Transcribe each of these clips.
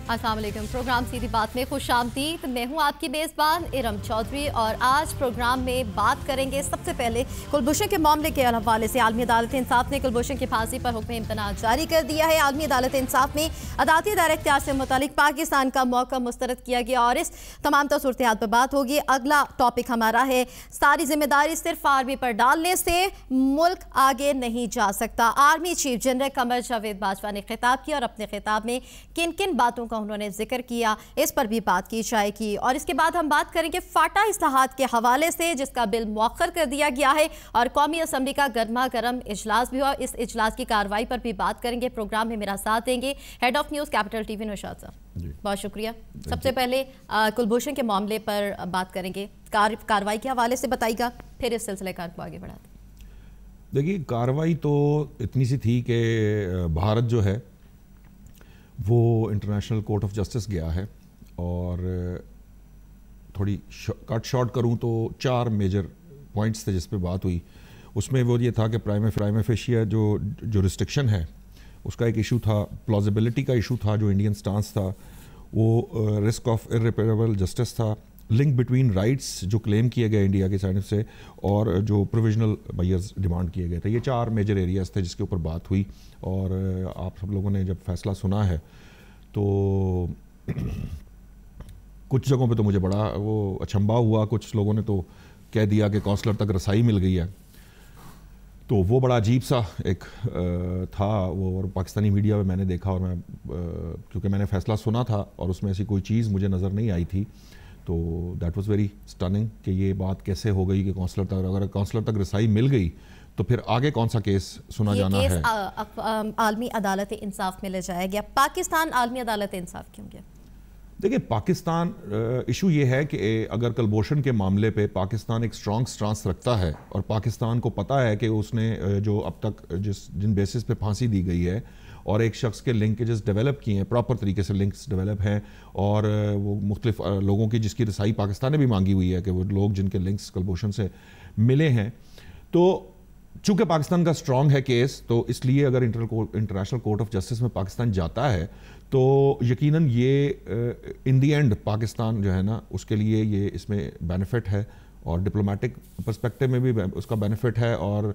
السلام علیکم. پروگرام سیدھی بات میں خوش آمدید. میں ہوں آپ کی میزبان ارم چودھری اور آج پروگرام میں بات کریں گے سب سے پہلے کلبھوشن کے معاملے کے حوالے سے. عالمی عدالت انصاف نے کلبھوشن کی پھانسی پر حکم امتناع جاری کر دیا ہے. عالمی عدالت انصاف میں عدالتی دائرہ اختیار سے متعلق پاکستان کا موقع مسترد کیا گیا اور اس تمام صورتحال پر بات ہوگی. اگلا ٹاپک ہمارا ہے ساری ذمہ داری صرف آرمی پر ڈالنے سے ملک آگے نہیں جا سکتا. Army chief general Qamar Javed Bajwa نے خطاب کیا اور اپنے خطاب میں کن کن باتوں کا انہوں نے ذکر کیا اس پر بھی بات کی جائے گی. اور اس کے بعد ہم بات کریں گے فاٹا اصلاحات کے حوالے سے جس کا بل مؤخر کر دیا گیا ہے اور قومی اسمبلی کا گرما گرم اجلاس بھی ہوا. اس اجلاس کی کارروائی پر بھی بات کریں گے. پروگرام میں میرا ساتھ دیں گے head of news capital T V Naushad صاحب. بہت شکریہ. سب سے پہلے کلبھوشن کے معاملے پر بات کریں گے. کارروائی کے حوالے سے بتائیے گا پھر اس سلسلے کار کو آگے بڑھاتے. دیکھیے کارروائی تو اتنی سی تھی کہ بھارت جو ہے وہ انٹرنیشنل کورٹ آف جسٹس گیا ہے اور تھوڑی کٹ شارٹ کروں تو 4 میجر پوائنٹس تھے جس پہ بات ہوئی. اس میں وہ یہ تھا کہ پرائم فیشیا جو ریسٹرکشن ہے اس کا ایک ایشو تھا, پلازیبلٹی کا ایشو تھا, جو انڈین سٹانس تھا وہ رسک آف ارریپیریبل جسٹس تھا, لنک بٹوین رائٹس جو کلیم کیے گئے انڈیا کی سائڈ سے اور جو پروویژنل میئرز ڈیمانڈ کیے گئے تھے. یہ 4 میجر ایریاز تھے جس کے اوپر بات ہوئی اور آپ سب لوگوں نے جب فیصلہ سنا ہے تو کچھ جگہوں پہ تو مجھے بڑا وہ اچھمبا ہوا. کچھ لوگوں نے تو کہہ دیا کہ کونسلر تک رسائی مل گئی ہے, تو وہ بڑا عجیب سا ایک تھا وہ. اور پاکستانی میڈیا میں نے دیکھا اور میں کیونکہ میں نے فیصلہ سنا تھا اور اس میں ایسی کوئی چیز مجھے نظر نہیں آئی تھی, تو دیٹ واز ویری سٹننگ کہ یہ بات کیسے ہو گئی کہ کونسلر تک, اگر کونسلر تک رسائی مل گئی تو پھر آگے کون سا کیس سنا جانا ہے. یہ کیس عالمی عدالت انصاف میں لے جایا گیا. پاکستان عالمی عدالت انصاف کیوں گیا؟ دیکھیں پاکستان ایشو یہ ہے کہ اگر کلبھوشن کے معاملے پہ پاکستان ایک سٹرانگ سٹانس رکھتا ہے اور پاکستان کو پتہ ہے کہ اس نے جو اب تک جن بیسس پہ پھانسی دی گئی ہے اور ایک شخص کے لنکیجز ڈیولپ کیے ہیں, پراپر طریقے سے لنکس ڈیولپ ہیں اور وہ مختلف لوگوں کی جس کی رسائی پاکستان نے بھی مانگی ہوئی ہے کہ وہ لوگ جن کے لنکس کلبھوشن سے ملے ہیں, تو چونکہ پاکستان کا سٹرانگ ہے کیس تو اس لیے اگر انٹرنیشنل کورٹ آف جسٹس میں پاکستان جاتا ہے تو یقیناً یہ ان دی اینڈ پاکستان جو ہے نا اس کے لیے یہ اس میں بینیفٹ ہے اور ڈپلومیٹک پرسپیکٹو میں بھی اس کا بینیفٹ ہے اور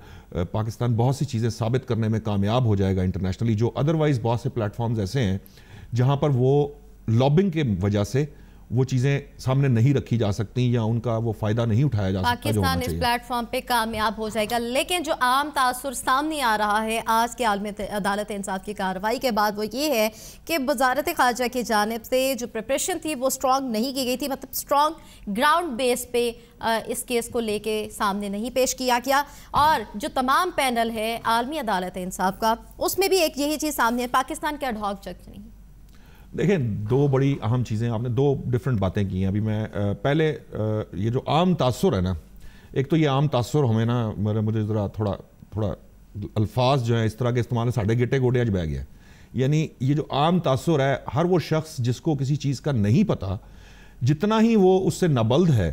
پاکستان بہت سی چیزیں ثابت کرنے میں کامیاب ہو جائے گا انٹرنیشنلی, جو ادروائز بہت سے پلیٹ فارمز ایسے ہیں جہاں پر وہ لابنگ کے وجہ سے وہ چیزیں سامنے نہیں رکھی جا سکتی یا ان کا وہ فائدہ نہیں اٹھایا جا سکتا. پاکستان اس پلیٹ فارم پہ کامیاب ہو جائے گا. لیکن جو عام تاثر سامنے آ رہا ہے آج کے عالمی عدالت انصاف کی کارروائی کے بعد وہ یہ ہے کہ وزارت خارجہ کی جانب سے جو پریپریشن تھی وہ سٹرانگ نہیں کی گئی تھی, مطلب سٹرانگ گراؤنڈ بیس پہ اس کیس کو لے کے سامنے نہیں پیش کیا گیا. اور جو تمام پینل ہے عالمی عدالت انصاف کا اس میں بھی ایک یہی چیز سامنے ہے, پاکستان کے ایڈ-ہاک جج نہیں. دیکھیں 2 بڑی اہم چیزیں آپ نے 2 ڈیفرنٹ باتیں کی ہیں. ابھی میں پہلے یہ جو عام تاثر ہے نا, ایک تو یہ عام تاثر ہمیں نا مجھے ذرا تھوڑا الفاظ جو ہیں اس طرح کے استعمال ساڑھے گٹے گوڑے اج بہ گیا. یعنی یہ جو عام تاثر ہے ہر وہ شخص جس کو کسی چیز کا نہیں پتا, جتنا ہی وہ اس سے نابلد ہے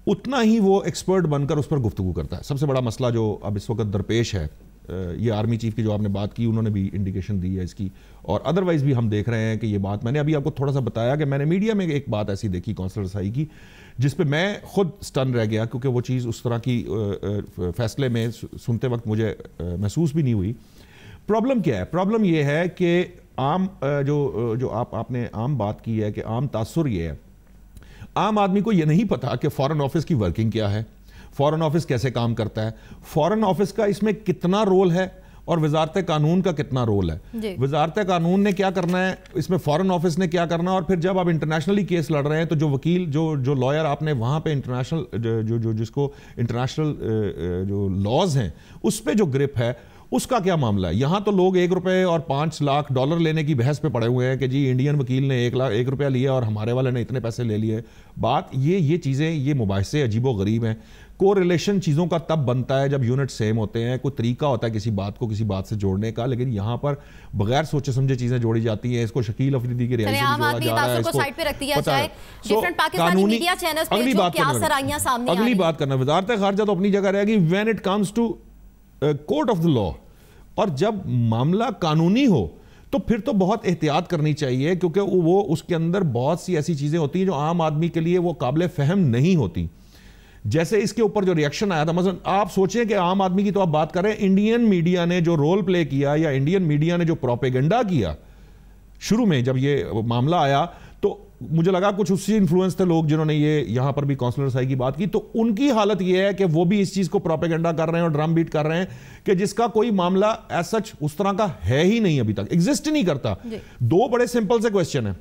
اتنا ہی وہ ایکسپرٹ بن کر اس پر گفتگو کرتا ہے. سب سے بڑا مسئلہ جو اب اس وقت درپیش ہے یہ آرمی چیف کی جو آپ نے بات کی انہوں نے بھی انڈیکیشن دی ہے اس کی, اور ادروائز بھی ہم دیکھ رہے ہیں کہ یہ بات میں نے ابھی آپ کو تھوڑا سا بتایا کہ میں نے میڈیا میں ایک بات ایسی دیکھی کونسلر رسائی کی جس پہ میں خود سٹن رہ گیا کیونکہ وہ چیز اس طرح کی فیصلے میں سنتے وقت مجھے محسوس بھی نہیں ہوئی. پرابلم کیا ہے؟ پرابلم یہ ہے کہ عام جو آپ نے عام بات کی ہے کہ عام تاثر یہ ہے عام آدمی کو یہ نہیں پتا کہ فارن آفس کی ورکنگ کیا ہے, فارن آفس کیسے کام کرتا ہے, فارن آفس کا اس میں کتنا رول ہے اور وزارت قانون کا کتنا رول ہے. وزارت قانون نے کیا کرنا ہے اس میں, فارن آفس نے کیا کرنا ہے, اور پھر جب آپ انٹرنیشنلی کیس لڑ رہے ہیں تو جو وکیل جو لائر آپ نے وہاں پہ انٹرنیشنل جس کو انٹرنیشنل جو لاز ہیں اس پہ جو گرپ ہے اس کا کیا معاملہ ہے. یہاں تو لوگ $1 اور $5 لاکھ لینے کی بحث پہ پڑے ہوئے ہیں کہ جی انڈین وکیل نے $1 لیا اور ہمارے والے نے اتنے پیسے لے لیے. بات یہ چیزیں یہ مباحثے عجیب و غریب ہیں. کو ریلیشن چیزوں کا تب بنتا ہے جب یونٹ سیم ہوتے ہیں, کوئی طریقہ ہوتا ہے کسی بات کو کسی بات سے جوڑنے کا, لیکن یہاں پر بغیر سوچے سمجھے چیزیں جوڑی جاتی ہیں. اس کو شکیل افریدی کی رہائی سے بھی جوڑا جا رہا ہے, اس کو قانونی. اگلی بات کرنا وزارت خارجہ تو اپنی جگہ رہے گی when it comes to court of the law, اور جب معاملہ قانونی ہو تو پھر تو بہت احتیاط کرنی چاہیے, کیونکہ وہ اس کے اندر بہت سی ایسی چیزیں ہوتی ہیں جو عام آدمی کے لیے وہ قابل فہم نہیں ہوتی. جیسے اس کے اوپر جو ریئیکشن آیا تھا, مثلا آپ سوچیں کہ عام آدمی کی تو آپ بات کر رہے ہیں, انڈین میڈیا نے جو رول پلے کیا یا انڈین میڈیا نے جو پروپیگنڈا کیا شروع میں جب یہ معاملہ آیا, تو مجھے لگا کچھ اسی انفلوئنس تھے لوگ جنہوں نے یہ یہاں پر بھی کونسلر رسائی کی بات کی, تو ان کی حالت یہ ہے کہ وہ بھی اس چیز کو پروپیگنڈا کر رہے ہیں اور ڈرم بیٹ کر رہے ہیں کہ جس کا کوئی معاملہ ایز سچ اس طرح کا ہے ہی نہیں, ابھی تک ایگزسٹ نہیں کرتا. دو بڑے سمپل سے کوشچن ہیں,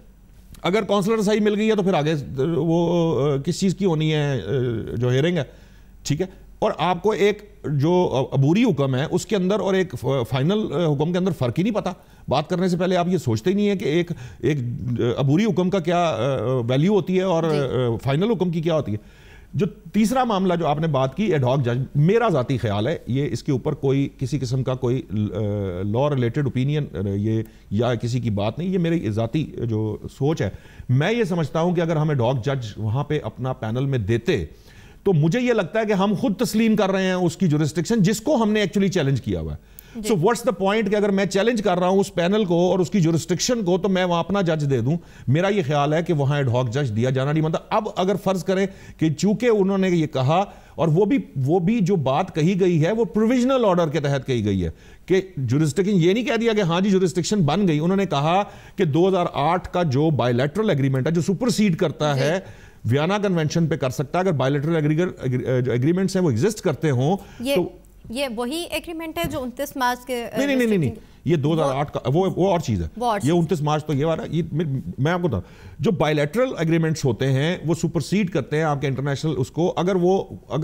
اگر کونسلر رسائی مل گئی ہے تو پھر آگے وہ کس چیز کی ہونی ہے جو ہیرنگ ہے, ٹھیک ہے, اور آپ کو ایک جو عبوری حکم ہے اس کے اندر اور ایک فائنل حکم کے اندر فرق ہی نہیں پتا. بات کرنے سے پہلے آپ یہ سوچتے ہی نہیں ہے کہ ایک عبوری حکم کا کیا ویلیو ہوتی ہے اور فائنل حکم کی کیا ہوتی ہے. جو تیسرا معاملہ جو آپ نے بات کی ایڈ ہاک جج, میرا ذاتی خیال ہے یہ اس کے اوپر کوئی کسی قسم کا کوئی لا ریلیٹڈ اوپینین یہ یا کسی کی بات نہیں, یہ میری ذاتی جو سوچ ہے. میں یہ سمجھتا ہوں کہ اگر ہم ایڈ ہاک جج وہاں پہ اپنا پینل میں دیتے تو مجھے یہ لگتا ہے کہ ہم خود تسلیم کر رہے ہیں اس کی جورسڈکشن جس کو ہم نے ایکچولی چیلنج کیا ہوا ہے. سو واٹس دا پوائنٹ کہ اگر میں چیلنج کر رہا ہوں اس پینل کو اور اس کی جورسڈکشن کو تو میں وہاں اپنا جج دے دوں. میرا یہ خیال ہے کہ وہاں ایڈ ہاک جج دیا جانا نہیں بنتا. اب اگر فرض کریں کہ چونکہ انہوں نے یہ کہا, اور وہ بھی جو بات کہی گئی ہے وہ پروویژنل آرڈر کے تحت کہی گئی ہے کہ جورسڈکشن, یہ نہیں کہہ دیا کہ ہاں جی جورسڈکشن بن گئی. انہوں نے کہا کہ 2008 کا جو بائی لیٹرل ایگریمنٹ ہے جو سپرسیڈ کرتا ہے ویانا کنونشن پہ کر سکتا ہے, اگر بائی لیٹرل ایگریمنٹس ہیں وہ ایگزسٹ کرتے ہوں تو یہ وہی ایگریمنٹ ہے جو 29 مارچ کے نہیں یہ 2008 کا وہ اور چیز ہے. یہ 29 مارچ تو یہ والا میں آپ کو بتاؤں, جو بائی لیٹرل ایگریمنٹس ہوتے ہیں وہ سپرسیڈ کرتے ہیں آپ کے انٹرنیشنل اس کو, اگر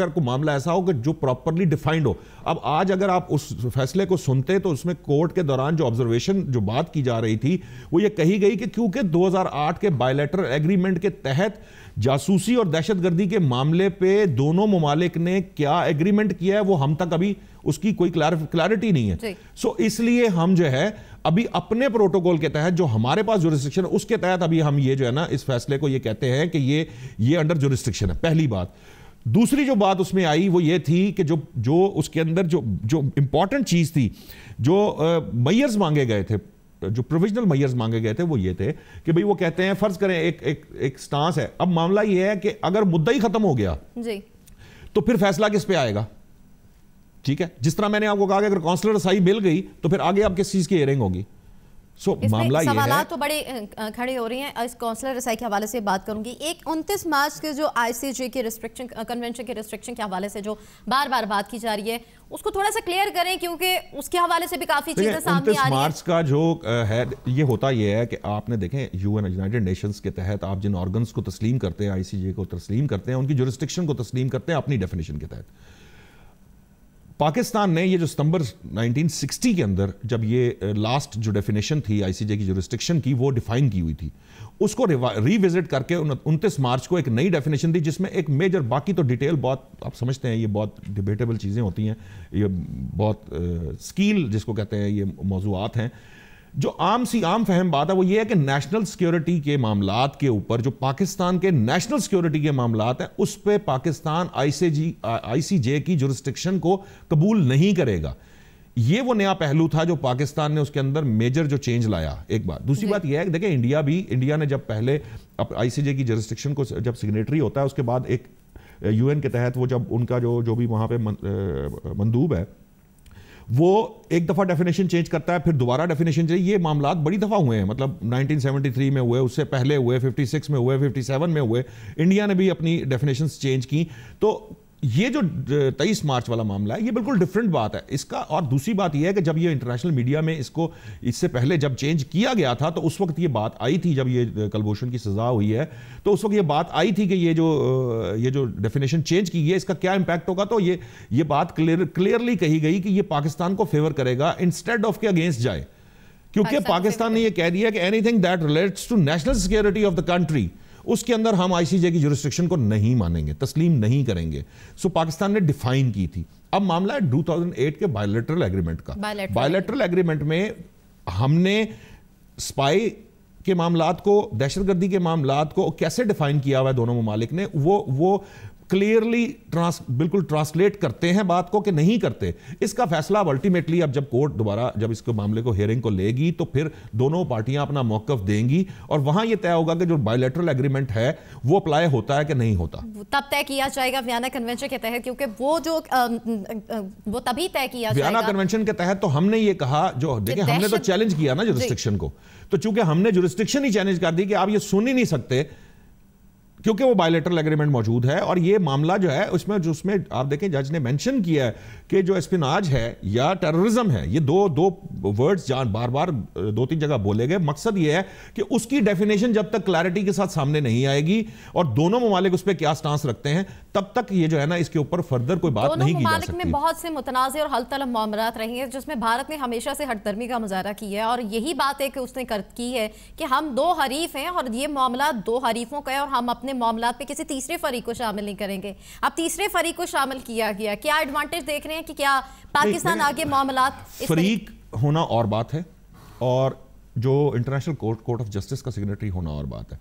کوئی معاملہ ایسا ہو کہ جو پراپرلی ڈیفائنڈ ہو. اب آج اگر آپ اس فیصلے کو سنتے تو اس میں کورٹ کے دوران جو آبزرویشن جو بات کی جا رہی تھی وہ یہ کہی گئی کہ کیونکہ 2008 کے بائی لیٹرل ایگریمنٹ کے تحت جاسوسی اور دہشت گردی کے معاملے پہ دونوں ممالک نے کیا ایگریمنٹ کیا ہے وہ ہم تک ابھی اس کی کوئی کلیئرٹی نہیں ہے. سو اس لیے ہم جو ہے ابھی اپنے پروٹوکول کے تحت جو ہمارے پاس جورسڈکشن اس کے تحت ابھی ہم یہ جو ہے نا اس فیصلے کو یہ کہتے ہیں کہ یہ انڈر جورسڈکشن ہے. پہلی بات. دوسری جو بات اس میں آئی وہ یہ تھی کہ جو اس کے اندر جو امپورٹنٹ چیز تھی, جو میئرز مانگے گئے تھے, جو پروویژنل میئرز مانگے گئے تھے وہ یہ تھے کہ بھئی وہ کہتے ہیں فرض کریں ایک سٹانس ہے. اب معاملہ یہ ہے کہ اگر مدعی ختم ہو گیا تو پھر فیصلہ کس پہ آئے گا, ٹھیک ہے. جس طرح میں نے آپ کو کہا کہ اگر کونسلر رسائی مل گئی تو پھر آگے آپ کس چیز کی ہیئرنگ ہوگی. سو معاملہ یہ ہے, سوالات تو بڑے کھڑے ہو رہی ہیں. اس کونسلر رسائی کے حوالے سے بات کروں گی. ایک 29 مارچ کے جو آئی سی جے کے ریسٹرکشن کنونشن کے ریسٹرکشن کے حوالے سے جو بار بار بات کی جا رہی ہے اس کو تھوڑا سا کلیئر کریں, کیونکہ اس کے حوالے سے بھی کافی چیزیں سامنے آ رہی ہیں. 29 مارچ کا جو ہے یہ ہوتا یہ ہے کہ آپ نے دیکھیں یونائیٹڈ نیشنز کے تحت آپ جن آرگنز کو تسلیم کرتے ہیں, آئی سی جے کو تسلیم کرتے ہیں, ان کی جورسڈکشن کو تسلیم کرتے ہیں اپنی ڈیفینیشن کے تحت. پاکستان نے یہ جو ستمبر 1960 کے اندر جب یہ لاسٹ جو ڈیفینیشن تھی آئی سی جے کی جورسڈکشن کی وہ ڈیفائن کی ہوئی تھی, اس کو ری وزٹ کر کے 29 مارچ کو ایک نئی ڈیفینیشن دی جس میں ایک میجر, باقی تو ڈیٹیل بہت آپ سمجھتے ہیں یہ بہت ڈیبیٹیبل چیزیں ہوتی ہیں, یہ بہت سکیل جس کو کہتے ہیں یہ موضوعات ہیں. جو عام فہم بات ہے وہ یہ ہے کہ نیشنل سیکیورٹی کے معاملات کے اوپر جو پاکستان کے نیشنل سیکیورٹی کے معاملات ہیں اس پہ پاکستان آئی سی جے کی جورسڈکشن کو قبول نہیں کرے گا. یہ وہ نیا پہلو تھا جو پاکستان نے اس کے اندر میجر جو چینج لایا. ایک بات. دوسری بات یہ ہے کہ دیکھیں انڈیا نے جب پہلے آئی سی جے کی جورسڈکشن کو جب سگنیٹری ہوتا ہے اس کے بعد ایک یو این کے تحت وہ جب ان کا جو بھی وہاں پہ مندوب ہے وہ ایک دفعہ ڈیفینیشن چینج کرتا ہے پھر دوبارہ ڈیفینیشن چینج. یہ معاملات بڑی دفعہ ہوئے ہیں, مطلب 1973 میں ہوئے, اس سے پہلے ہوئے, 56 میں ہوئے, 57 میں ہوئے. انڈیا نے بھی اپنی ڈیفینیشنز چینج کی. تو یہ جو 23 مارچ والا معاملہ ہے یہ بالکل ڈیفرنٹ بات ہے اس کا. اور دوسری بات یہ ہے کہ جب یہ انٹرنیشنل میڈیا میں اس سے پہلے جب چینج کیا گیا تھا تو اس وقت یہ بات آئی تھی, جب یہ کلبھوشن کی سزا ہوئی ہے تو اس وقت یہ بات آئی تھی کہ یہ جو ڈیفینیشن چینج کی ہے اس کا کیا امپیکٹ ہوگا. تو یہ بات کلیئرلی کہی گئی کہ یہ پاکستان کو فیور کرے گا انسٹیڈ آف کے اگینسٹ جائے, کیونکہ پاکستان نے یہ کہہ دیا کہ anything that relates to national security of the country اس کے اندر ہم آئی سی جے کی جورسڈکشن کو نہیں مانیں گے, تسلیم نہیں کریں گے. سو پاکستان نے ڈیفائن کی تھی. اب معاملہ ہے 2008 کے بائی لیٹرل ایگریمنٹ کا. بائی لیٹرل ایگریمنٹ میں ہم نے اسپائی کے معاملات کو, دہشت گردی کے معاملات کو کیسے ڈیفائن کیا ہوا ہے دونوں ممالک نے, وہ کلیئرلی بالکل ٹرانسلیٹ کرتے ہیں بات کو کہ نہیں کرتے. اس کا فیصلہ اب الٹیمیٹلی اب جب کورٹ دوبارہ جب اس کو معاملے کو ہیئرنگ کو لے گی تو پھر دونوں پارٹیاں اپنا موقف دیں گی اور وہاں یہ طے ہوگا کہ جو بائیلیٹرل ایگریمنٹ ہے وہ اپلائی ہوتا ہے کہ نہیں ہوتا. تب طے کیا جائے گا ویانا کنونشن کے تحت, کیونکہ وہ تبھی طے کیا جائے گا ویانا کنونشن کے تحت. تو ہم نے یہ کہا, جو دیکھیں ہم نے تو چیلنج کیا نا جورسڈکشن کو, تو چونکہ ہم نے جورسڈکشن ہی چیلنج کر دی کہ آپ یہ سن ہی نہیں سکتے کیونکہ وہ بائیلیٹرل ایگریمنٹ موجود ہے. اور یہ معاملہ جو ہے اس میں آپ دیکھیں جج نے مینشن کیا ہے کہ جو اسپناج ہے یا ٹیررزم ہے, یہ دو ورڈز بار بار 2-3 جگہ بولے گئے. مقصد یہ ہے کہ اس کی ڈیفینیشن جب تک کلیئرٹی کے ساتھ سامنے نہیں آئے گی اور دونوں ممالک اس پہ کیا سٹانس رکھتے ہیں تب تک یہ جو ہے نا اس کے اوپر فردر کوئی بات نہیں کی جا سکتی. دونوں ممالک میں بہت سے متنازع اور حل طلب معاملات رہے ہیں جس میں بھارت نے ہمیشہ سے ہٹ درمی کا مظاہرہ کیا ہے, اور یہی بات ہے کہ اس نے کی ہے کہ ہم 2 حریف ہیں اور یہ معاملات 2 حریفوں کا ہے اور ہم اپنے معاملات پہ کسی تیسرے فریق کو شامل نہیں کریں گے. اب تیسرے فریق کو شامل کیا گیا, کیا ایڈوانٹیج دیکھ رہے ہیں کہ کیا پاکستان آگے معاملات فریق ہونا اور بات ہے اور جو انٹرنیشنل کورٹ آف جسٹس کا سگنیٹری ہونا اور بات ہے.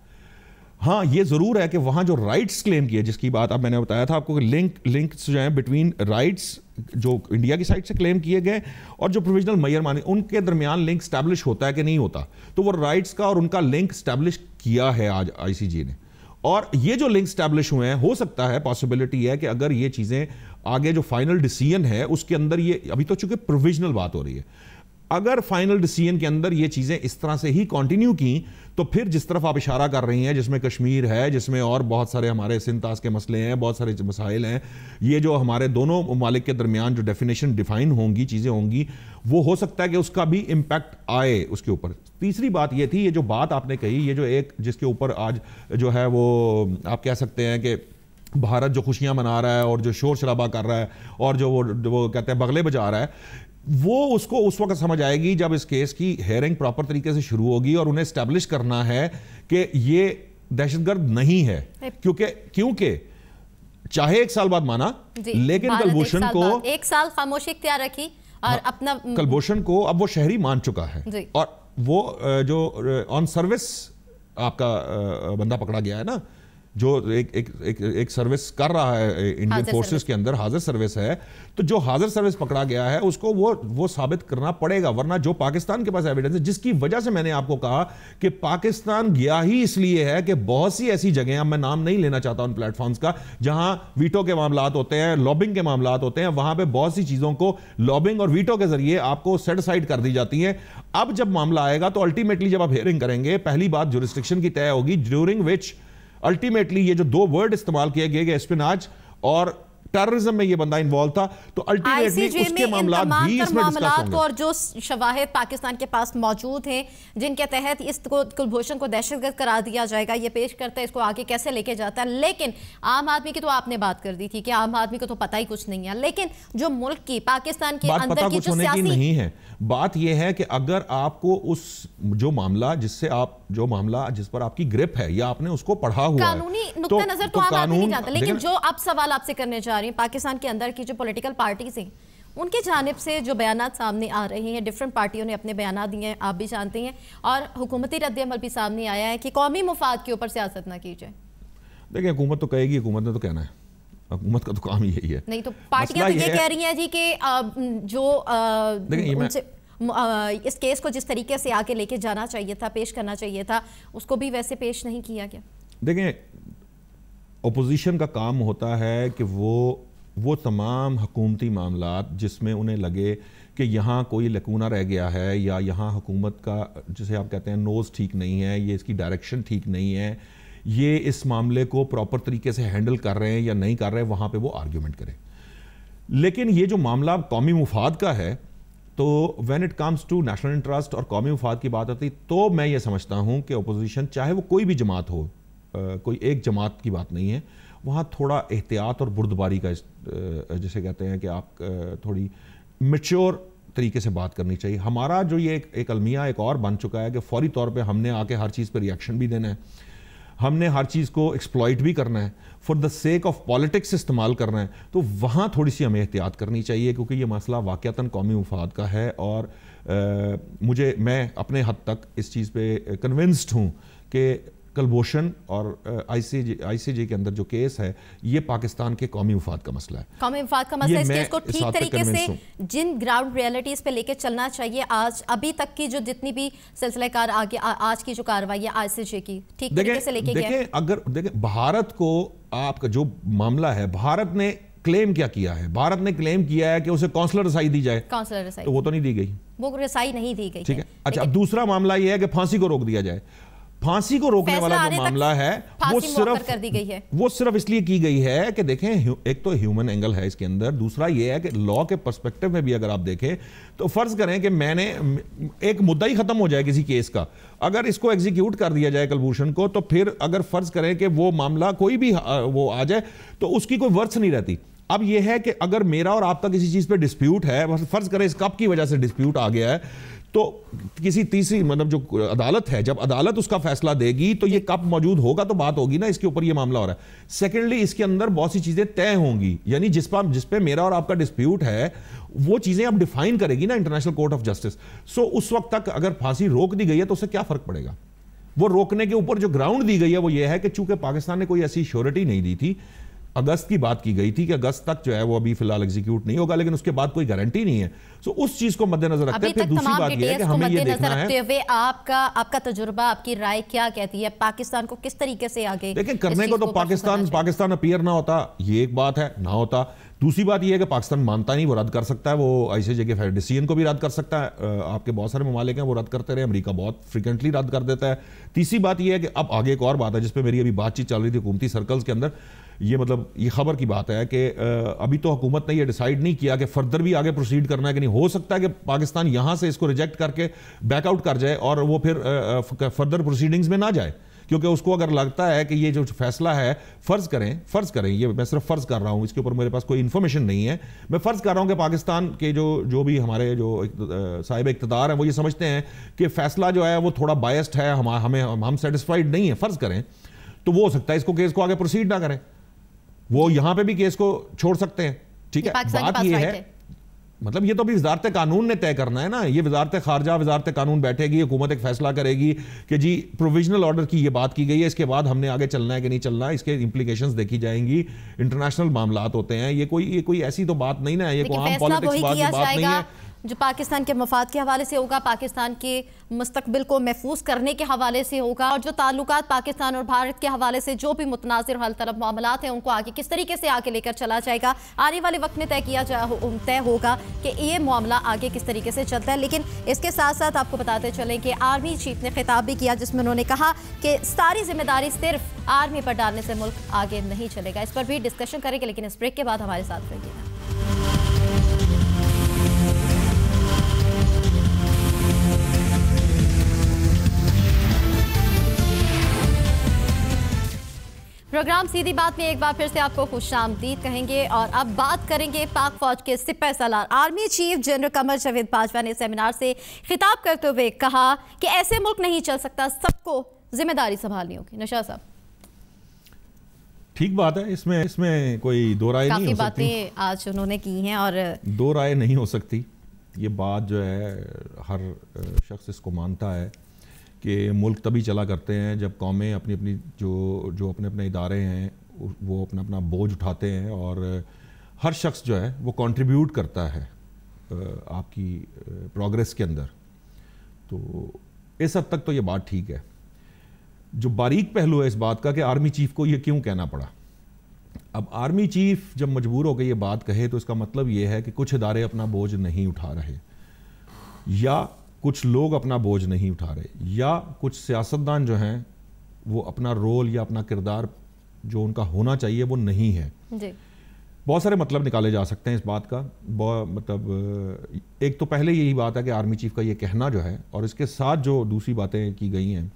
ہاں یہ ضرور ہے کہ وہاں جو رائٹس کلیم کیے, جس کی بات اب میں نے بتایا تھا آپ کو, لنکس جو ہیں بٹوین رائٹس جو انڈیا کی سائڈ سے کلیم کیے گئے اور جو پروویژنل میئر مانی, ان کے درمیان لنک اسٹیبلش ہوتا ہے کہ نہیں ہوتا. تو وہ رائٹس کا اور ان کا لنک اسٹیبلش کیا ہے آج آئی سی جی نے, اور یہ جو لنک اسٹیبلش ہوئے ہیں ہو سکتا ہے پاسبلٹی ہے کہ اگر یہ چیزیں آگے جو فائنل ڈیسیژن ہے اس کے اندر, یہ ابھی تو چونکہ پروویژنل بات ہو رہی ہے, اگر فائنل ڈیسیژن کے اندر یہ چیزیں اس طرح سے ہی کنٹینیو کی تو پھر جس طرف آپ اشارہ کر رہی ہیں, جس میں کشمیر ہے, جس میں اور بہت سارے ہمارے سنتاس کے مسئلے ہیں, بہت سارے مسائل ہیں, یہ جو ہمارے دونوں ممالک کے درمیان جو ڈیفینیشن ڈیفائن ہوں گی, چیزیں ہوں گی, وہ ہو سکتا ہے کہ اس کا بھی امپیکٹ آئے اس کے اوپر. تیسری بات یہ تھی, یہ جو بات آپ نے کہی, یہ جو ایک جس کے اوپر آج جو ہے وہ آپ کہہ سکتے ہیں کہ بھارت جو خوشیاں منا رہا ہے اور جو شور شرابہ کر رہا ہے اور جو وہ کہتے ہیں بغلے بجا رہا ہے, وہ اس کو اس وقت سمجھ آئے گی جب اس کیس کی ہیئرنگ پراپر طریقے سے شروع ہوگی اور انہیں اسٹیبلش کرنا ہے کہ یہ دہشت گرد نہیں ہے. کیونکہ چاہے 1 سال بعد مانا, لیکن کلبھوشن کو 1 سال خاموشی اختیار رکھی اور اپنا کلبھوشن کو اب وہ شہری مان چکا ہے, اور وہ جو آن سروس آپ کا بندہ پکڑا گیا ہے نا, جو ایک سروس کر رہا ہے انڈین فورسز کے اندر, حاضر سروس ہے, تو جو حاضر سروس پکڑا گیا ہے اس کو وہ ثابت کرنا پڑے گا, ورنہ جو پاکستان کے پاس ایویڈنس ہے, جس کی وجہ سے میں نے آپ کو کہا کہ پاکستان گیا ہی اس لیے ہے کہ بہت سی ایسی جگہیں, اب میں نام نہیں لینا چاہتا ان پلیٹ فارمز کا, جہاں ویٹو کے معاملات ہوتے ہیں, لابنگ کے معاملات ہوتے ہیں, وہاں پہ بہت سی چیزوں کو لابنگ اور ویٹو کے ذریعے آپ کو سیٹ اسائڈ کر دی جاتی ہیں. اب جب معاملہ آئے گا تو الٹیمیٹلی جب آپ ہیئرنگ کریں گے, پہلی بات جورسڈکشن کی طے ہوگی, ڈیورنگ وچ الٹیمیٹلی یہ جو 2 ورڈ استعمال کیے گئے کہ اسپناج اور ٹیررزم میں یہ بندہ انوالو تھا, تو الٹیمیٹلی اس کے معاملات بھی اس میں ڈسکس ہوں گے. اور جو شواہد پاکستان کے پاس موجود ہیں جن کے تحت اس کو کلبھوشن کو دہشت گرد قرار دیا جائے گا, یہ پیش کرتا ہے اس کو آگے کیسے لے کے جاتا ہے. لیکن عام آدمی کی تو آپ نے بات کر دی تھی کہ عام آدمی کو تو پتہ ہی کچھ نہیں ہے, لیکن جو ملک کی پاکستان کے اندر کی جو سیاسی نہیں ہے, بات یہ ہے کہ اگر آپ کو اس جو معاملہ جس پر آپ کی گرپ ہے یا آپ نے اس کو پڑھا ہوا ہے, قانونی نقطہ نظر تو عام آدمی نہیں جانتا, لیکن جو اب سوال آپ سے کرنے جا رہی ہیں, پاکستان کے اندر کی جو پولیٹیکل پارٹیز ہیں ان کے جانب سے جو بیانات سامنے آ رہے ہیں, ڈیفرنٹ پارٹیوں نے اپنے بیانات دیے ہیں, آپ بھی جانتے ہیں, اور حکومتی رد عمل بھی سامنے آیا ہے کہ قومی مفاد کے اوپر سیاست نہ کی جائے. دیکھیں حکومت تو کہے گی, حکومت نے تو کہنا ہے, حکومت کا تو کام یہی ہے. نہیں تو پارٹیاں تو یہ کہہ رہی ہیں جی کہ جو اس کیس کو جس طریقے سے آگے لے کے جانا چاہیے تھا, پیش کرنا چاہیے تھا, اس کو بھی ویسے پیش نہیں کیا گیا. دیکھیں اپوزیشن کا کام ہوتا ہے کہ وہ تمام حکومتی معاملات جس میں انہیں لگے کہ یہاں کوئی لکونہ رہ گیا ہے یا یہاں حکومت کا جسے آپ کہتے ہیں نوز ٹھیک نہیں ہے, یہ اس کی ڈائریکشن ٹھیک نہیں ہے, یہ اس معاملے کو پراپر طریقے سے ہینڈل کر رہے ہیں یا نہیں کر رہے, وہاں پہ وہ آرگیومنٹ کریں. لیکن یہ جو معاملہ قومی مفاد کا ہے, تو when it comes to national interest اور قومی مفاد کی بات آتی, تو میں یہ سمجھتا ہوں کہ اپوزیشن چاہے وہ کوئی بھی جماعت ہو, کوئی ایک جماعت کی بات نہیں ہے, وہاں تھوڑا احتیاط اور بردباری کا جسے کہتے ہیں کہ آپ تھوڑی میچور طریقے سے بات کرنی چاہیے. ہمارا جو یہ ایک المیہ ایک اور بن چکا ہے کہ فوری طور پہ ہم نے آ کے ہر چیز پہ ریئیکشن بھی دینا ہے, ہم نے ہر چیز کو ایکسپلائٹ بھی کرنا ہے, for the sake of politics استعمال کرنا ہے. تو وہاں تھوڑی سی ہمیں احتیاط کرنی چاہیے, کیونکہ یہ مسئلہ واقعتاً قومی مفاد کا ہے, اور میں اپنے حد تک اس چیز پہ کنونسڈ ہوں کہ کلبھوشن اور آئی سی جے کے اندر جو کیس ہے یہ پاکستان کے قومی مفاد کا مسئلہ ہے. قومی مفاد کا مسئلہ ہے. اس کیس کو ٹھیک طریقے سے جن گراؤنڈ ریئلٹیز پہ لے کے چلنا چاہیے آج ابھی تک کی جو جتنی بھی سلسلہ کار آگے آج کی جو کارروائی ہے آئی سی جے کی ٹھیک طریقے سے لے کے گئے. دیکھیں اگر بھارت کو آپ کا جو معاملہ ہے بھارت نے کلیم کیا ہے, بھارت نے کلیم کیا ہے کہ اسے کونسلر رسائی دی جائے, کونسلر رسائی تو وہ تو نہیں دی گئی, وہ رسائی نہیں دی گئی. ٹھیک ہے. اچھا اب دوسرا معاملہ یہ ہے کہ پھانسی کو روک دیا جائے. پھانسی کو روکنے والا جو معاملہ ہے وہ صرف اس لیے کی گئی ہے کہ دیکھیں ایک تو ہیومن اینگل ہے اس کے اندر, دوسرا یہ ہے کہ لا کے پرسپیکٹو میں بھی اگر آپ دیکھیں تو فرض کریں کہ میں نے ایک مدعا ہی ختم ہو جائے کسی کیس کا, اگر اس کو ایگزیکیوٹ کر دیا جائے کلبھوشن کو, تو پھر اگر فرض کریں کہ وہ معاملہ کوئی بھی وہ آ جائے تو اس کی کوئی ورث نہیں رہتی. اب یہ ہے کہ اگر میرا اور آپ کا کسی چیز پہ ڈسپیوٹ ہے, فرض کریں اس کپ کی وجہ سے ڈسپیوٹ آ گیا ہے, تو کسی تیسری مطلب جو عدالت ہے جب عدالت اس کا فیصلہ دے گی تو یہ کپ موجود ہوگا تو بات ہوگی نا, اس کے اوپر یہ معاملہ ہو رہا ہے. سیکنڈلی اس کے اندر بہت سی چیزیں طے ہوں گی, یعنی جس پہ میرا اور آپ کا ڈسپیوٹ ہے وہ چیزیں اب ڈیفائن کرے گی نا انٹرنیشنل کورٹ آف جسٹس. سو اس وقت تک اگر پھانسی روک دی گئی ہے تو اس سے کیا فرق پڑے گا. وہ روکنے کے اوپر جو گراؤنڈ دی گئی ہے وہ یہ ہے کہ چونکہ پاکستان نے کوئی ایسی شیورٹی نہیں دی تھی, اگست کی بات کی گئی تھی کہ اگست تک جو ہے وہ ابھی فی الحال ایگزیکیوٹ نہیں ہوگا, لیکن اس کے بعد کوئی گارنٹی نہیں ہے. سو اس چیز کو مد نظر رکھتے ہیں. پھر دوسری بات یہ ہے کہ ہمیں یہ دیکھنا ہے آپ کا تجربہ, آپ کی رائے کیا کہتی ہے پاکستان کو کس طریقے سے آگے دیکھیں کرنے کو. تو پاکستان اپیئر نہ ہوتا یہ ایک بات ہے, نہ ہوتا. دوسری بات یہ ہے کہ پاکستان مانتا نہیں, وہ رد کر سکتا ہے, وہ آئی سی جے کے ڈیسیژن کو بھی رد کر سکتا ہے. آپ کے بہت سارے ممالک ہیں وہ رد کرتے رہے, امریکہ بہت فریکوینٹلی رد کر دیتا ہے. تیسری بات یہ ہے کہ اب آگے ایک اور بات ہے جس پہ میری ابھی بات چیت چل رہی تھی حکومتی سرکلز کے اندر, یہ مطلب یہ خبر کی بات ہے کہ ابھی تو حکومت نے یہ ڈیسائیڈ نہیں کیا کہ فردر بھی آگے پروسیڈ کرنا ہے کہ نہیں. ہو سکتا ہے کہ پاکستان یہاں سے اس کو ریجیکٹ کر کے بیک آؤٹ کر جائے اور وہ پھر فردر پروسیڈنگز میں نہ جائے, کیونکہ اس کو اگر لگتا ہے کہ یہ جو فیصلہ ہے فرض کریں یہ میں صرف فرض کر رہا ہوں, اس کے اوپر میرے پاس کوئی انفارمیشن نہیں ہے, میں فرض کر رہا ہوں کہ پاکستان کے جو بھی ہمارے جو صاحب اقتدار ہیں وہ یہ سمجھتے ہیں کہ فیصلہ جو ہے وہ تھوڑا بائسڈ ہے, ہم سیٹسفائیڈ نہیں ہیں فرض کریں, تو وہ ہو سکتا ہے اس کو کیس کو آگے پروسیڈ نہ کریں, وہ یہاں پہ بھی کیس کو چھوڑ سکتے ہیں. ٹھیک ہے, بات یہ ہے مطلب یہ تو بھی وزارت قانون نے طے کرنا ہے نا, یہ وزارت خارجہ وزارت قانون بیٹھے گی, حکومت ایک فیصلہ کرے گی کہ جی پروویژنل آرڈر کی یہ بات کی گئی ہے, اس کے بعد ہم نے آگے چلنا ہے کہ نہیں چلنا, اس کے امپلیکیشنز دیکھی جائیں گی. انٹرنیشنل معاملات ہوتے ہیں, یہ کوئی ایسی تو بات نہیں نا, یہ کوئی عام پالیٹکس بات نہیں ہے جو پاکستان کے مفاد کے حوالے سے ہوگا, پاکستان کے مستقبل کو محفوظ کرنے کے حوالے سے ہوگا, اور جو تعلقات پاکستان اور بھارت کے حوالے سے جو بھی متنازع حل طلب معاملات ہیں ان کو آگے کس طریقے سے آگے لے کر چلا جائے گا, آنے والے وقت میں طے ہوگا کہ یہ معاملہ آگے کس طریقے سے چلتا ہے. لیکن اس کے ساتھ ساتھ آپ کو بتاتے چلیں کہ آرمی چیف نے خطاب بھی کیا جس میں انہوں نے کہا کہ ساری ذمہ داری صرف آرمی پر ڈالنے سے ملک آگے نہیں چلے گا. اس پر بھی ڈسکشن کریں گے, لیکن اس بریک کے بعد ہمارے ساتھ رہیے گا. پروگرام سیدھی بات میں ایک بار پھر سے آپ کو خوش آمدید کہیں گے, اور اب بات کریں گے پاک فوج کے سپہ سالار army chief general Qamar Javed Bajwa نے سیمینار سے خطاب کرتے ہوئے کہا کہ ایسے ملک نہیں چل سکتا, سب کو ذمہ داری سنبھالنی ہوگی. نشاط صاحب ٹھیک بات ہے, اس میں کوئی دو رائے نہیں ہو سکتی. کافی باتیں آج انہوں نے کی ہیں اور دو رائے نہیں ہو سکتی. یہ بات جو ہے ہر شخص اس کو مانتا ہے کہ ملک تبھی چلا کرتے ہیں جب قومیں اپنی جو اپنے ادارے ہیں وہ اپنا بوجھ اٹھاتے ہیں, اور ہر شخص جو ہے وہ کنٹریبیوٹ کرتا ہے آپ کی پروگریس کے اندر. تو اس حد تک تو یہ بات ٹھیک ہے. جو باریک پہلو ہے اس بات کا کہ آرمی چیف کو یہ کیوں کہنا پڑا. اب آرمی چیف جب مجبور ہو کے یہ بات کہے تو اس کا مطلب یہ ہے کہ کچھ ادارے اپنا بوجھ نہیں اٹھا رہے, یا کچھ لوگ اپنا بوجھ نہیں اٹھا رہے, یا کچھ سیاستدان جو ہیں وہ اپنا رول یا اپنا کردار جو ان کا ہونا چاہیے وہ نہیں ہے. بہت سارے مطلب نکالے جا سکتے ہیں اس بات کا. مطلب ایک تو پہلے یہی بات ہے کہ آرمی چیف کا یہ کہنا جو ہے, اور اس کے ساتھ جو دوسری باتیں کی گئی ہیں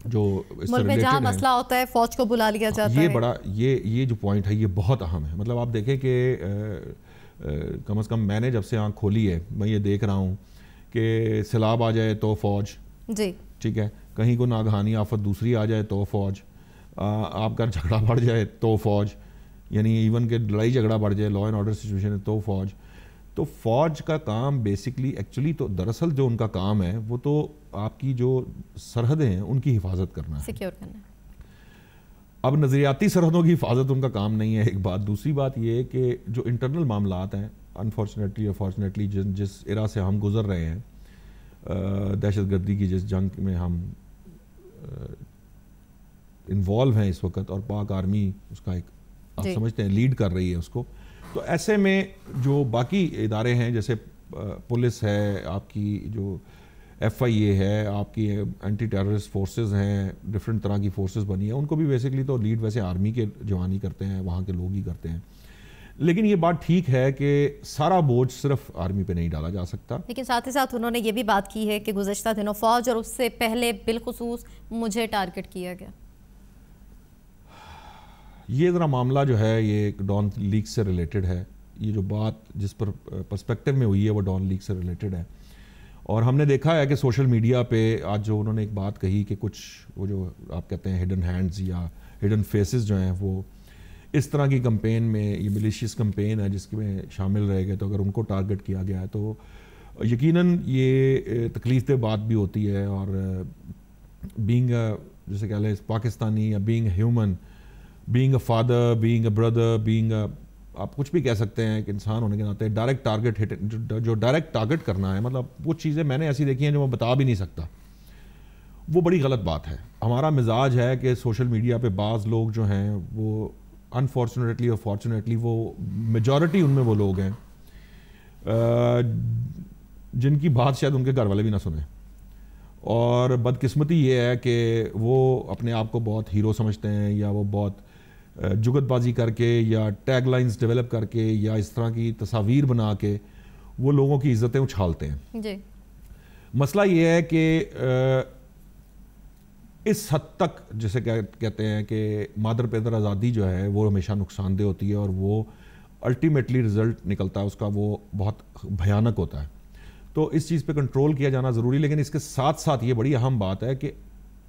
جو اس سے ریلیٹڈ ہیں, مسئلہ ہوتا ہے فوج کو بلا لیا جاتا ہے. یہ جو پوائنٹ ہے یہ بہت اہم ہے. مطلب آپ دیکھیں کہ کم از کم میں نے جب سے آنکھ کھولی ہے میں یہ دیکھ رہا ہوں کہ سیلاب آ جائے تو فوج, جی ٹھیک ہے, کہیں کو ناگہانی آفت دوسری آ جائے تو فوج, آپ کا جھگڑا بڑھ جائے تو فوج, یعنی ایون کہ لڑائی جھگڑا بڑھ جائے, لا اینڈ آرڈر سچویشن ہے تو فوج. تو فوج کا کام بیسکلی ایکچولی تو دراصل جو ان کا کام ہے وہ تو آپ کی جو سرحدیں ہیں ان کی حفاظت کرنا ہے, سیکیور کرنا ہے. اب نظریاتی سرحدوں کی حفاظت ان کا کام نہیں ہے، ایک بات. دوسری بات یہ کہ جو انٹرنل معاملات ہیں انفارچونیٹلی اور فارچونیٹلی جس ایرا سے ہم گزر رہے ہیں، دہشت گردی کی جس جنگ میں ہم انوالو ہیں اس وقت، اور پاک آرمی اس کا ایک آپ سمجھتے ہیں لیڈ کر رہی ہے اس کو، تو ایسے میں جو باقی ادارے ہیں جیسے پولیس ہے، آپ کی جو FIA ہے، آپ کی اینٹی ٹیررسٹ فورسز ہیں، ڈفرینٹ طرح کی فورسز بنی ہیں، ان کو بھی بیسکلی تو لیڈ ویسے آرمی کے جوان ہی کرتے ہیں، وہاں کے لوگ ہی کرتے ہیں. لیکن یہ بات ٹھیک ہے کہ سارا بوجھ صرف آرمی پہ نہیں ڈالا جا سکتا. لیکن ساتھ ہی ساتھ انہوں نے یہ بھی بات کی ہے کہ گزشتہ دنوں فوج اور اس سے پہلے بالخصوص مجھے ٹارگٹ کیا گیا. یہ ذرا معاملہ جو ہے یہ ڈان لیک سے ریلیٹڈ ہے. یہ جو بات جس پر پرسپیکٹو میں ہوئی ہے وہ ڈان لیک سے ریلیٹڈ ہے، اور ہم نے دیکھا ہے کہ سوشل میڈیا پہ آج جو انہوں نے ایک بات کہی کہ کچھ وہ جو آپ کہتے ہیں ہڈن ہینڈز یا ہڈن فیسز جو ہیں وہ اس طرح کی کمپین میں، یہ ملیشیس کمپین ہے جس میں شامل رہے گئے، تو اگر ان کو ٹارگٹ کیا گیا ہے تو یقیناً یہ تکلیف دہ بات بھی ہوتی ہے. اور بینگ جیسے کہہ لیں پاکستانی یا being human, being a father, being a brother, being آپ کچھ بھی کہہ سکتے ہیں کہ انسان ہونے کے ناطے ڈائریکٹ ٹارگٹ ہٹ، جو ڈائریکٹ ٹارگٹ کرنا ہے، مطلب وہ چیزیں میں نے ایسی دیکھی ہیں جو میں بتا بھی نہیں سکتا، وہ بڑی غلط بات ہے. ہمارا مزاج ہے کہ سوشل میڈیا پہ بعض لوگ جو ہیں وہ انفارچونیٹلی اور فارچونیٹلی وہ میجورٹی ان میں وہ لوگ ہیں جن کی بات شاید ان کے گھر والے بھی نہ سنیں، اور بدقسمتی یہ ہے کہ وہ اپنے آپ کو بہت ہیرو سمجھتے ہیں، یا وہ بہت جگت بازی کر کے یا ٹیگ لائنز ڈیولپ کر کے یا اس طرح کی تصاویر بنا کے وہ لوگوں کی عزتیں اچھالتے ہیں. جی مسئلہ یہ ہے کہ اس حد تک جیسے کہتے ہیں کہ مادر پیدر آزادی جو ہے وہ ہمیشہ نقصان دہ ہوتی ہے، اور وہ الٹیمیٹلی رزلٹ نکلتا ہے اس کا وہ بہت بھیانک ہوتا ہے. تو اس چیز پہ کنٹرول کیا جانا ضروری. لیکن اس کے ساتھ ساتھ یہ بڑی اہم بات ہے کہ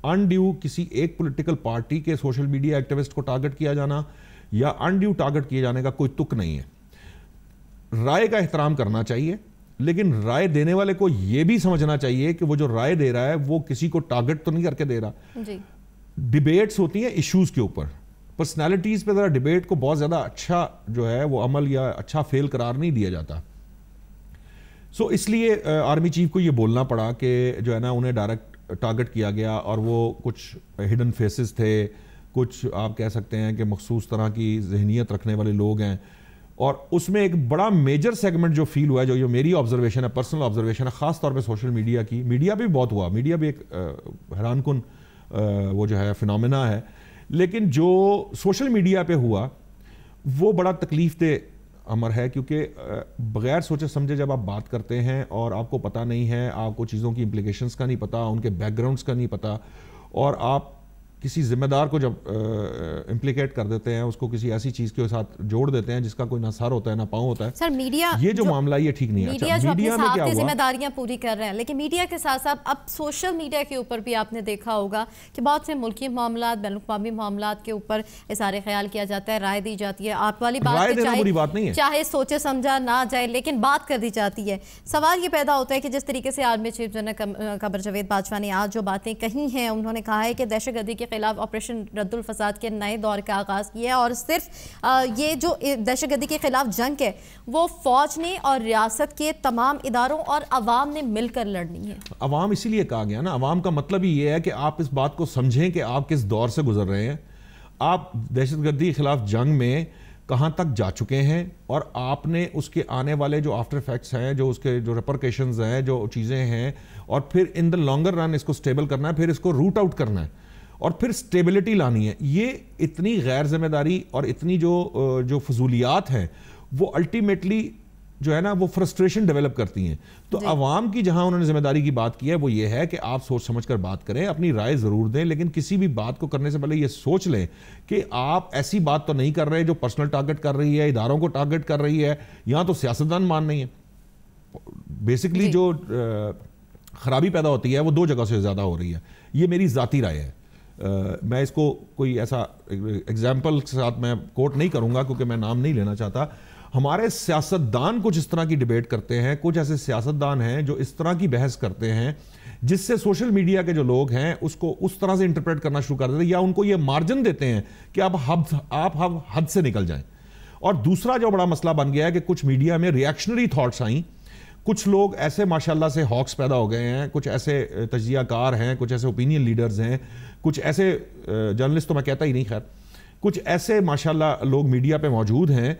انڈیو کسی ایک پولیٹیکل پارٹی کے سوشل میڈیا ایکٹیوسٹ کو ٹارگٹ کیا جانا یا انڈیو ٹارگٹ کیے جانے کا کوئی تک نہیں ہے. رائے کا احترام کرنا چاہیے، لیکن رائے دینے والے کو یہ بھی سمجھنا چاہیے کہ وہ جو رائے دے رہا ہے وہ کسی کو ٹارگٹ تو نہیں کر کے دے رہا. جی ڈیبیٹس ہوتی ہیں ایشوز کے اوپر، پرسنالٹیز پہ ذرا ڈیبیٹ کو بہت زیادہ اچھا جو ہے وہ عمل یا اچھا فیل قرار نہیں دیا جاتا. سو اس لیے آرمی چیف کو یہ بولنا پڑا کہ جو ہے نا انہیں ڈائریکٹ ٹارگٹ کیا گیا، اور وہ کچھ ہڈن فیسز تھے، کچھ آپ کہہ سکتے ہیں کہ مخصوص طرح کی ذہنیت رکھنے والے لوگ ہیں، اور اس میں ایک بڑا میجر سیگمنٹ جو فیل ہوا ہے، جو میری آبزرویشن ہے، پرسنل آبزرویشن ہے، خاص طور پہ سوشل میڈیا کی، میڈیا بھی بہت ہوا، میڈیا بھی ایک حیران کن وہ جو ہے فنومینا ہے، لیکن جو سوشل میڈیا پہ ہوا وہ بڑا تکلیف دہ امر ہے، کیونکہ بغیر سوچے سمجھے جب آپ بات کرتے ہیں اور آپ کو پتہ نہیں ہے، آپ کو چیزوں کی امپلیکیشنز کا نہیں پتہ، ان کے بیک گراؤنڈز کا نہیں پتہ، اور آپ کسی ذمہ دار کو جب امپلیکیٹ کر دیتے ہیں، اس کو کسی ایسی چیز کے ساتھ جوڑ دیتے ہیں جس کا کوئی نہ سر ہوتا ہے نہ پاؤں ہوتا ہے. سر میڈیا یہ جو معاملہ یہ ٹھیک نہیں ہے. میڈیا جو اپنی صحافتی ذمہ داریاں پوری کر رہے ہیں، لیکن میڈیا کے ساتھ ساتھ اب سوشل میڈیا کے اوپر بھی آپ نے دیکھا ہوگا کہ بہت سے ملکی معاملات، بین الاقوامی معاملات کے اوپر اظہار خیال کیا جاتا ہے، رائے دی جاتی ہے. آپ والی بات چاہے سوچے سمجھا نہ جائے لیکن بات کر دی جاتی ہے. سوال یہ پیدا ہوتا ہے کہ جس طریقے سے army chief general Qamar Javed Bajwa نے آج جو باتیں کہی ہیں، انہوں نے کہا ہے کہ دہشت گردی کے خلاف آپریشن رد الفساد کے نئے دور کا آغاز کیا ہے، اور صرف یہ جو دہشت گردی کے خلاف جنگ ہے وہ فوج نے اور ریاست کے تمام اداروں اور عوام نے مل کر لڑنی ہے. عوام اسی لیے کہا گیا نا، عوام کا مطلب ہی یہ ہے کہ آپ اس بات کو سمجھیں کہ آپ کس دور سے گزر رہے ہیں، آپ دہشت گردی کے خلاف جنگ میں کہاں تک جا چکے ہیں، اور آپ نے اس کے آنے والے جو آفٹر ایفیکٹس ہیں، جو اس کے جو ریپرکیشنز ہیں، جو چیزیں ہیں، اور پھر ان دا لانگر رن اس کو سٹیبل کرنا ہے، پھر اس کو روٹ آؤٹ کرنا ہے، اور پھر سٹیبلٹی لانی ہے. یہ اتنی غیر ذمہ داری اور اتنی جو فضولیات ہیں وہ الٹیمیٹلی جو ہے نا وہ فرسٹریشن ڈیولپ کرتی ہیں. تو عوام کی جہاں انہوں نے ذمہ داری کی بات کی ہے وہ یہ ہے کہ آپ سوچ سمجھ کر بات کریں، اپنی رائے ضرور دیں، لیکن کسی بھی بات کو کرنے سے پہلے یہ سوچ لیں کہ آپ ایسی بات تو نہیں کر رہے جو پرسنل ٹارگٹ کر رہی ہے، اداروں کو ٹارگٹ کر رہی ہے، یہاں تو سیاستدان مان نہیں ہے. بیسکلی جو خرابی پیدا ہوتی ہے وہ دو جگہ سے زیادہ ہو رہی ہے. یہ میری ذاتی رائے ہے. میں اس کو کوئی ایسا ایگزامپل کے ساتھ میں کوٹ نہیں کروں گا کیونکہ میں نام نہیں لینا چاہتا. ہمارے سیاستدان کچھ اس طرح کی ڈیبیٹ کرتے ہیں, کچھ ایسے سیاستدان ہیں جو اس طرح کی بحث کرتے ہیں جس سے سوشل میڈیا کے جو لوگ ہیں اس کو اس طرح سے انٹرپریٹ کرنا شروع کر دیتے ہیں, یا ان کو یہ مارجن دیتے ہیں کہ آپ حد سے نکل جائیں. اور دوسرا جو بڑا مسئلہ بن گیا ہے کہ کچھ میڈیا میں ریئیکشنری تھاٹس آئیں, کچھ لوگ ایسے ماشاءاللہ سے ہاکس پیدا ہو گئے ہیں, کچھ ایسے تجزیہ کار ہیں, کچھ ایسے اوپینین لیڈرز ہیں, کچھ ایسے جرنلسٹ تو میں کہتا ہی نہیں, خیر کچھ ایسے ماشاءاللہ لوگ میڈیا پہ موجود ہیں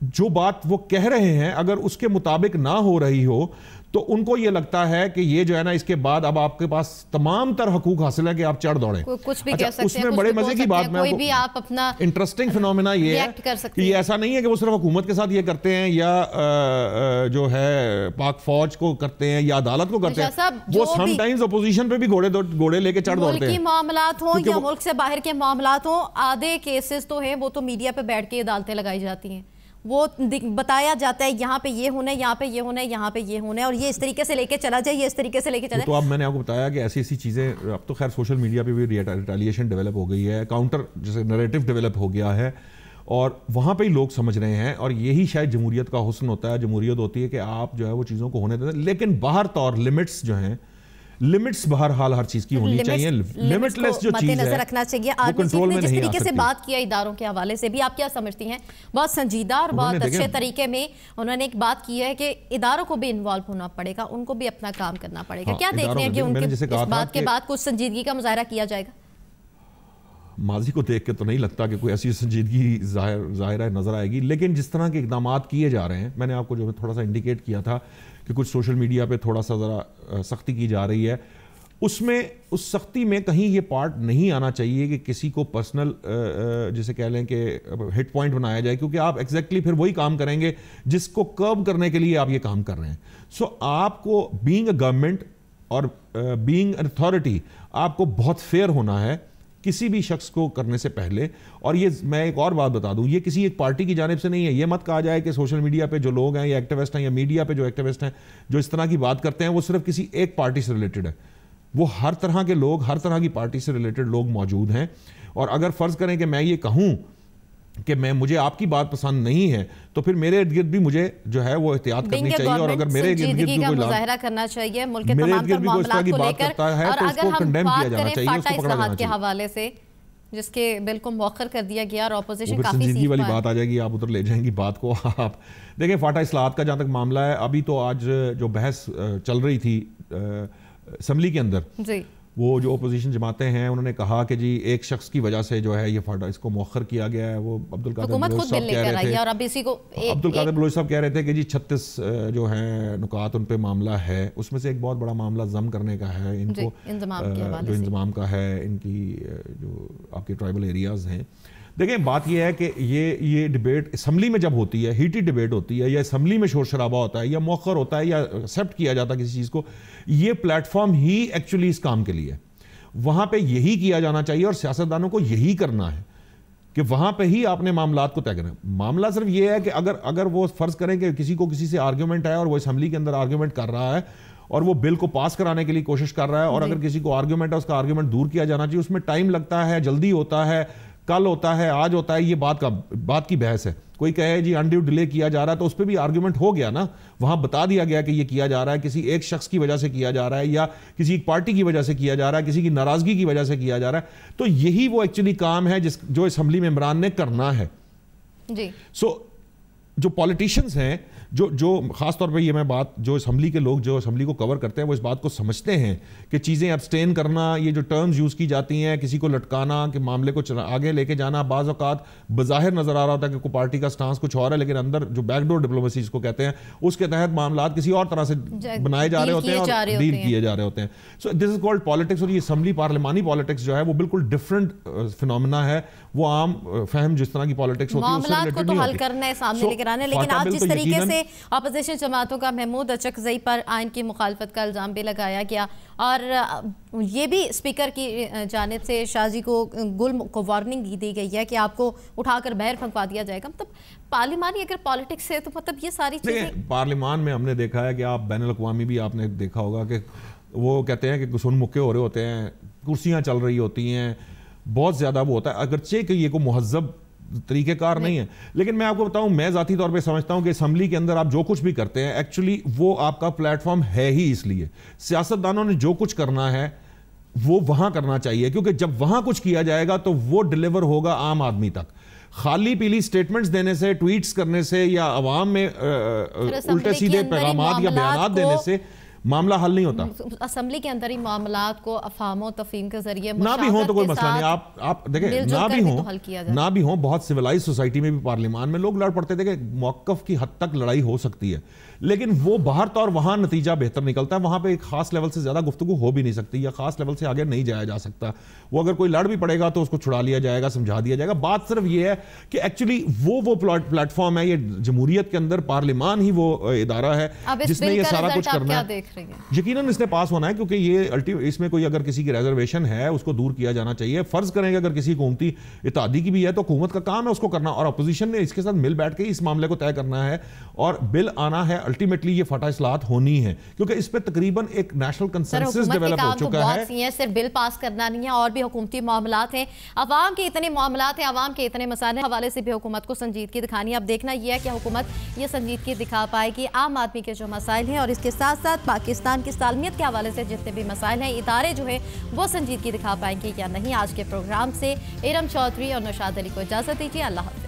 جو بات وہ کہہ رہے ہیں اگر اس کے مطابق نہ ہو رہی ہو تو ان کو یہ لگتا ہے کہ یہ جو ہے نا اس کے بعد اب آپ کے پاس تمام تر حقوق حاصل ہے کہ آپ چڑھ دوڑیں. کچھ بھی کہہ سکتے ہیں, اس میں بڑے مزے کی بات میں کوئی بھی آپ اپنا انٹرسٹنگ فینومینا یہ ہے کہ یہ ایسا نہیں ہے کہ وہ صرف حکومت کے ساتھ یہ کرتے ہیں یا جو ہے پاک فوج کو کرتے ہیں یا عدالت کو کرتے ہیں, وہ سم ٹائمز اپوزیشن پہ بھی گھوڑے لے کے چڑھ دوڑتے ہیں. ملکی معاملات ہوں یا ملک سے باہر کے معاملات ہوں, آدھے کیسز تو ہیں وہ تو میڈیا پہ بیٹھ کے عدالتیں لگائی جاتی ہیں, وہ بتایا جاتا ہے یہاں پہ یہ ہونا ہے, یہاں پہ یہ ہونا ہے, یہاں پہ یہ ہونا ہے, اور یہ اس طریقے سے لے کے چلا جائے, یہ اس طریقے سے لے کے چلا جائے. تو اب میں نے آپ کو بتایا کہ ایسی چیزیں اب تو خیر سوشل میڈیا پہ بھی ریٹیلیشن ڈیولپ ہو گئی ہے, کاؤنٹر جیسے نریٹو ڈیولپ ہو گیا ہے, اور وہاں پہ ہی لوگ سمجھ رہے ہیں, اور یہی شاید جمہوریت کا حسن ہوتا ہے. جمہوریت ہوتی ہے کہ آپ جو ہے وہ چیزوں کو ہونے دیتے ہیں, لیکن باہر طور لمٹس جو ہیں, لمٹس بہرحال ہر چیز کی ہونی چاہیے, لمٹ لیس جو چیز ہے نظر رکھنا چاہیے. وہ کنٹرول میں جس نہیں آ طریقے سے سکتی. بات کیا اداروں کے حوالے سے بھی, آپ کیا سمجھتی ہیں؟ بہت سنجیدہ اور بہت اچھے طریقے میں انہوں نے ایک بات کی ہے کہ اداروں کو بھی انوالو ہونا پڑے گا, ان کو بھی اپنا کام کرنا پڑے گا. کیا دیکھ رہے ہیں کہ ان کے اس بات کے بعد کچھ سنجیدگی کا مظاہرہ کیا جائے گا؟ ماضی کو دیکھ کے تو نہیں لگتا کہ کوئی ایسی سنجیدگی ظاہرہ نظر آئے گی, لیکن جس طرح کے اقدامات کیے جا رہے ہیں, میں نے آپ کو جو تھوڑا سا انڈیکیٹ کیا تھا کہ کچھ سوشل میڈیا پہ تھوڑا سا ذرا سختی کی جا رہی ہے, اس میں اس سختی میں کہیں یہ پارٹ نہیں آنا چاہیے کہ کسی کو پرسنل جسے کہہ لیں کہ ہٹ پوائنٹ بنایا جائے, کیونکہ آپ ایگزیکٹلی پھر وہی کام کریں گے جس کو کرب کرنے کے لیے آپ یہ کام کر رہے ہیں. سو آپ کو بینگ اے گورنمنٹ اور بینگ این اتھارٹی آپ کو بہت فیئر ہونا ہے کسی بھی شخص کو کرنے سے پہلے. اور یہ میں ایک اور بات بتا دوں, یہ کسی ایک پارٹی کی جانب سے نہیں ہے. یہ مت کہا جائے کہ سوشل میڈیا پہ جو لوگ ہیں یا ایکٹیوسٹ ہیں یا میڈیا پہ جو ایکٹیوسٹ ہیں جو اس طرح کی بات کرتے ہیں وہ صرف کسی ایک پارٹی سے ریلیٹڈ ہے. وہ ہر طرح کے لوگ, ہر طرح کی پارٹی سے ریلیٹڈ لوگ موجود ہیں. اور اگر فرض کریں کہ میں یہ کہوں کہ مجھے آپ کی بات پسند نہیں ہے تو پھر میرے ارد گرد بھی مجھے جو ہے وہ احتیاط کرنی چاہیے, اور اگر میرے ارد گرد کوئی مظاہرہ کرنا چاہیے ملک کے تمام تر معاملات کو لے کر. اور اگر ہم بات کریں فاٹا اصلاحات کے حوالے سے جس کے بل کو مؤخر کر دیا گیا اور اپوزیشن کافی سنجیدگی والی بات آ جائے گی, آپ ادھر لے جائیں گی بات کو. آپ دیکھیں فاٹا اصلاحات کا جہاں تک معاملہ ہے, ابھی تو آج جو بحث چل رہی تھی اسمبلی کے اندر, جی وہ جو اپوزیشن جماعتیں ہیں انہوں نے کہا کہ جی ایک شخص کی وجہ سے جو ہے یہ فاٹا اس کو مؤخر کیا گیا ہے. وہ عبدالقادر بلوچ صاحب کہہ رہے تھے کہ جی 36 جو ہیں نکات ان پہ معاملہ ہے, اس میں سے ایک بہت بڑا معاملہ ضم کرنے کا ہے ان کو, جو انضمام کا ہے, ان کی جو آپ کے ٹرائبل ایریاز ہیں. دیکھیں بات یہ ہے کہ یہ ڈیبیٹ اسمبلی میں جب ہوتی ہے, ہیٹی ڈیبیٹ ہوتی ہے, یا اسمبلی میں شور شرابہ ہوتا ہے, یا مؤخر ہوتا ہے, یا ایکسیپٹ کیا جاتا ہے کسی چیز کو, یہ پلیٹ فارم ہی ایکچولی اس کام کے لیے ہے. وہاں پہ یہی کیا جانا چاہیے اور سیاستدانوں کو یہی کرنا ہے کہ وہاں پہ ہی آپ نے معاملات کو طے کرنا ہے. معاملہ صرف یہ ہے کہ اگر وہ فرض کریں کہ کسی سے آرگیومنٹ ہے اور وہ اسمبلی کے اندر آرگیومنٹ کر رہا ہے اور وہ بل کو پاس کرانے کے لیے کوشش کر رہا ہے, اور اگر کسی کو آرگیومنٹ ہے اس کا آرگیومنٹ دور کیا جانا چاہیے, اس میں ٹائم لگتا ہے, جلدی ہوتا ہے, کل ہوتا ہے, آج ہوتا ہے, یہ بات کی بحث ہے. کوئی کہے جی انڈیو ڈیلے کیا جا رہا ہے تو اس پہ بھی آرگیومنٹ ہو گیا نا, وہاں بتا دیا گیا کہ یہ کیا جا رہا ہے, کسی ایک شخص کی وجہ سے کیا جا رہا ہے, یا کسی ایک پارٹی کی وجہ سے کیا جا رہا ہے, کسی کی ناراضگی کی وجہ سے کیا جا رہا ہے. تو یہی وہ ایکچولی کام ہے جو اسمبلی ممبران نے کرنا ہے. جی سو جو پولیٹیشینز ہیں, جو خاص طور پہ یہ میں بات, جو اسمبلی کے لوگ جو اسمبلی کو کور کرتے ہیں وہ اس بات کو سمجھتے ہیں کہ چیزیں ابسٹین کرنا, یہ جو ٹرمز یوز کی جاتی ہیں, کسی کو لٹکانا, کہ معاملے کو آگے لے کے جانا, بعض اوقات بظاہر نظر آ رہا ہوتا ہے کہ کوئی پارٹی کا سٹانس کچھ اور ہے, لیکن اندر جو بیک ڈور ڈپلومیسی جس کو کہتے ہیں اس کے تحت معاملات کسی اور طرح سے بنائے جا رہے ہوتے ہیں اور ڈیل کیے جا رہے ہوتے ہیں. سو دس از کالڈ پالیٹکس. اور یہ اسمبلی پارلیمانی پالیٹکس جو ہے وہ بالکل ڈفرنٹ فینومینا ہے. وہ عام فہم جس طرح کی پالیٹکس ہوتی ہے معاملات کو تو حل کرنا ہے, سامنے لے کر آنا ہے. لیکن آج جس طریقے سے اپوزیشن جماعتوں کا محمود اچکزئی پر آئین کی مخالفت کا الزام بھی لگایا گیا, اور یہ بھی اسپیکر کی جانب سے شاہ جی کو گل کو وارننگ دی گئی ہے کہ آپ کو اٹھا کر باہر پھنکوا دیا جائے گا. مطلب پارلیمانی اگر پالیٹکس ہے تو مطلب یہ ساری چیزیں پارلیمان میں ہم نے دیکھا ہے کہ آپ بین الاقوامی بھی آپ نے دیکھا ہوگا کہ وہ کہتے ہیں کہ گسن مکے ہو رہے ہوتے ہیں, کرسیاں چل رہی ہوتی ہیں, بہت زیادہ وہ ہوتا ہے. اگرچہ کہ یہ کوئی مہذب طریقہ کار نہیں ہے. لیکن میں آپ کو بتاؤں, میں ذاتی طور پہ سمجھتا ہوں کہ اسمبلی کے اندر آپ جو کچھ بھی کرتے ہیں ایکچولی وہ آپ کا پلیٹ فارم ہے ہی اس لیے. سیاستدانوں نے جو کچھ کرنا ہے وہ وہاں کرنا چاہیے, کیونکہ جب وہاں کچھ کیا جائے گا تو وہ ڈیلیور ہوگا عام آدمی تک. خالی پیلی سٹیٹمنٹس دینے سے, ٹویٹس کرنے سے یا عوام میں الٹے سیدھے پیغامات یا بیانات دینے سے معاملہ حل نہیں ہوتا. اسمبلی کے اندر ہی معاملات کو افہام و تفہیم کے ذریعے نہ بھی ہوں تو کوئی مسئلہ نہیں. آپ دیکھیں نہ بھی ہوں, بہت سویلائز سوسائٹی میں بھی پارلیمان میں لوگ لڑ پڑتے تھے کہ موقف کی حد تک لڑائی ہو سکتی ہے, لیکن وہ باہر تو اور وہاں نتیجہ بہتر نکلتا ہے. وہاں پہ ایک خاص لیول سے زیادہ گفتگو ہو بھی نہیں سکتی یا خاص لیول سے آگے نہیں جایا جا سکتا. وہ اگر کوئی لڑ بھی پڑے گا تو اس کو چھڑا لیا جائے گا, سمجھا دیا جائے گا. بات صرف یہ ہے کہ ایکچولی وہ پلیٹ فارم ہے, یہ جمہوریت کے اندر پارلیمان ہی وہ ادارہ ہے جس نے یہ سارا کچھ کرنا ہے. یقیناً اس نے پاس ہونا ہے, کیونکہ یہ اس میں کوئی اگر کسی کی ریزرویشن ہے اس کو دور کیا جانا چاہیے. فرض کریں گے اگر کسی حکومتی اتحادی کی بھی ہے تو حکومت کا کام ہے اس کو کرنا, اور اپوزیشن نے اس کے ساتھ مل بیٹھ کے اس معاملے کو طے کرنا ہے اور بل آنا ہے. الٹیمیٹلی یہ فٹا اصلاحات ہونی ہے کیونکہ اس پہ تقریباً ایک نیشنل کنسنسس ڈیولپ ہو چکا ہے. صرف بل پاس کرنا نہیں ہے, اور بھی حکومتی معاملات ہیں, عوام کے اتنے معاملات ہیں, عوام کے اتنے مسائل ہیں, حوالے سے بھی حکومت کو سنجیدگی دکھانی ہے. اب دیکھنا یہ ہے کہ حکومت یہ سنجیدگی دکھا پائے گی عام آدمی کے جو مسائل ہیں, اور اس کے ساتھ ساتھ پاکستان کی سالمیت کے حوالے سے جتنے بھی مسائل ہیں, ادارے جو ہے وہ سنجیدگی دکھا پائیں گے یا نہیں. آج کے پروگرام سے ارم چودھری اور نوشاد علی کو اجازت دیجیے. اللہ حافظ.